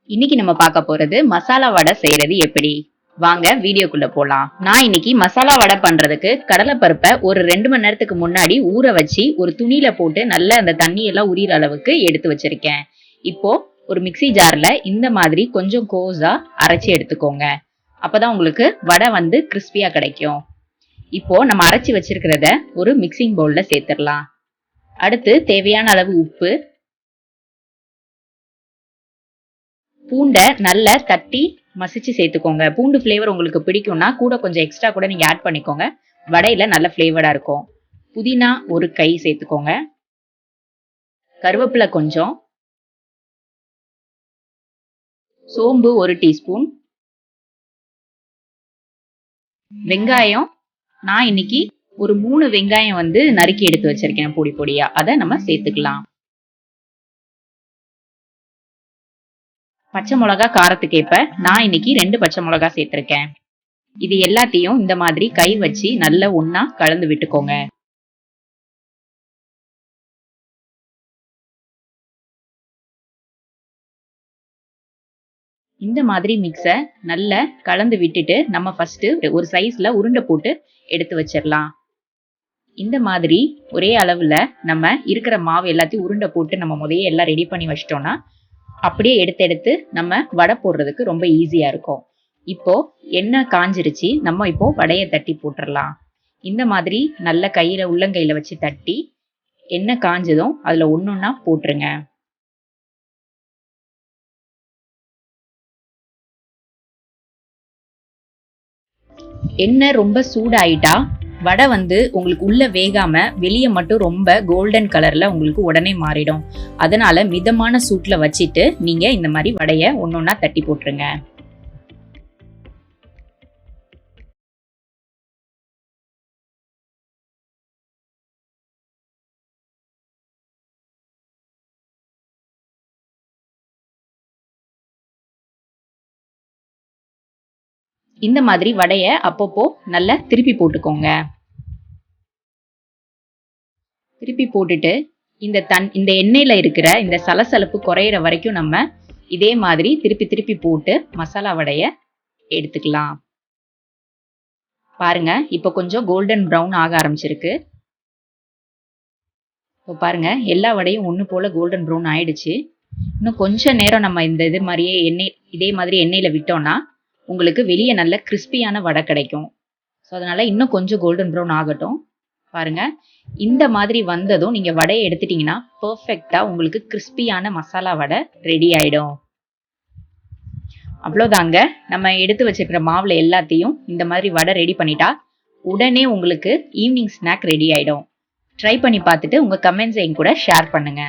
இன்னைக்கு நம்ம பார்க்க போறது மசாலா வடை செய்யறது எப்படி. வாங்க வீடியோக்குள்ள போலாம். நான் இன்னைக்கு மசாலா வடை பண்றதுக்கு கடலைப்பருப்பை ஒரு 2 மணி நேரத்துக்கு முன்னாடி ஊற வச்சு ஒரு துணியில போட்டு நல்லா அந்த தண்ணி எல்லாம் உரியிற அளவுக்கு எடுத்து வச்சிருக்கேன். இப்போ ஒரு மிக்ஸி ஜார்ல இந்த மாதிரி கொஞ்சம் கோஸா அரைச்சி எடுத்துக்கோங்க. அப்பதான் உங்களுக்கு வடை கிறிஸ்பியா கிடைக்கும். இப்போ நம்ம அரைச்சி வச்சிருக்கிறத ஒரு மிக்சிங் பவுல்ல சேர்த்துடலாம். அடுத்து தேவையான அளவு உப்பு, பூண்டை நல்லா தட்டி மசிச்சு சேர்த்துக்கோங்க. பூண்டு ஃப்ளேவர் உங்களுக்கு பிடிக்கும்னா கூட கொஞ்சம் எக்ஸ்ட்ரா கூட நீங்க ஆட் பண்ணிக்கோங்க. வடையில நல்ல ஃப்ளேவரா இருக்கும். புதினா ஒரு கை சேர்த்துக்கோங்க. கருவேப்பிலை கொஞ்சம், சோம்பு 1 டீஸ்பூன், வெங்காயம் நான் இன்னைக்கு ஒரு 3 வெங்காயம் நறுக்கி எடுத்து வச்சிருக்கேன் பொடி பொடியா. அதை நம்ம சேர்த்துக்கலாம். பச்சை மிளகா காரத்துக்கு ஏற்ப நான் இன்னைக்கு 2 பச்சை மிளகா சேர்த்திருக்கேன். இது எல்லாத்தையும் இந்த மாதிரி கை வச்சு நல்லா ஒண்ணா கலந்து விட்டுக்கோங்க. இந்த மாதிரி மிக்ஸை நல்லா கலந்து விட்டுட்டு நம்ம ஃபர்ஸ்ட் ஒரு சைஸ்ல உருண்டை போட்டு எடுத்து வச்சிடலாம். இந்த மாதிரி ஒரே அளவுல நம்ம இருக்கிற மாவு எல்லாத்தையும் உருண்டை போட்டு நம்ம முதல்ல எல்லாம் ரெடி பண்ணி வச்சிட்டோம்னா அப்படியே எடுத்து நம்ம வடை போடுறதுக்கு ரொம்ப ஈஸியா இருக்கும். இப்போ எண்ணெய் காஞ்சிருச்சு. நம்ம இப்போ வடையை தட்டி போட்டுடலாம். இந்த மாதிரி நல்ல கையில உள்ளங்கையில வச்சு தட்டி எண்ணெய் காஞ்சதும் அதுல ஒன்னொன்னா போட்டுருங்க. எண்ணெய் ரொம்ப சூடாயிட்டா வடை உங்களுக்கு உள்ள வேகாம வெளியே மட்டும் ரொம்ப கோல்டன் கலர்ல உங்களுக்கு உடனே மாறிடும். அதனால மிதமான சூட்ல வச்சிட்டு நீங்க இந்த மாதிரி வடைய ஒன்னொன்னா தட்டி போட்டுருங்க. இந்த மாதிரி வடைய அப்பப்போ நல்லா திருப்பி போட்டுக்கோங்க. திருப்பி போட்டுட்டு இந்த எண்ணெயில இருக்கிற இந்த சலசலப்பு குறையிற வரைக்கும் நம்ம இதே மாதிரி திருப்பி போட்டு மசாலா வடைய எடுத்துக்கலாம். பாருங்க, இப்ப கொஞ்சம் கோல்டன் ப்ரௌன் ஆக ஆரம்பிச்சிருக்கு. இப்போ பாருங்க, எல்லா வடையும் ஒண்ணு போல கோல்டன் ப்ரௌன் ஆயிடுச்சு. இன்னும் கொஞ்ச நேரம் நம்ம இது மாதிரியே இதே மாதிரி எண்ணெயில விட்டோம்னா உங்களுக்கு வெளியே நல்ல கிறிஸ்பியான வடை கிடைக்கும். ஸோ அதனால இன்னும் கொஞ்சம் கோல்டன் ப்ரௌன் ஆகட்டும். பாருங்க, இந்த மாதிரி வந்ததும் நீங்க வடையை எடுத்துட்டீங்கன்னா பெர்ஃபெக்டா உங்களுக்கு கிறிஸ்பியான மசாலா வடை ரெடி ஆயிடும். அவ்வளோதாங்க. நம்ம எடுத்து வச்சிருக்கிற மாவுல எல்லாத்தையும் இந்த மாதிரி வடை ரெடி பண்ணிட்டா உடனே உங்களுக்கு ஈவினிங் ஸ்நாக் ரெடி ஆயிடும். ட்ரை பண்ணி பார்த்துட்டு உங்க கமெண்ட்ஸை கூட ஷேர் பண்ணுங்க.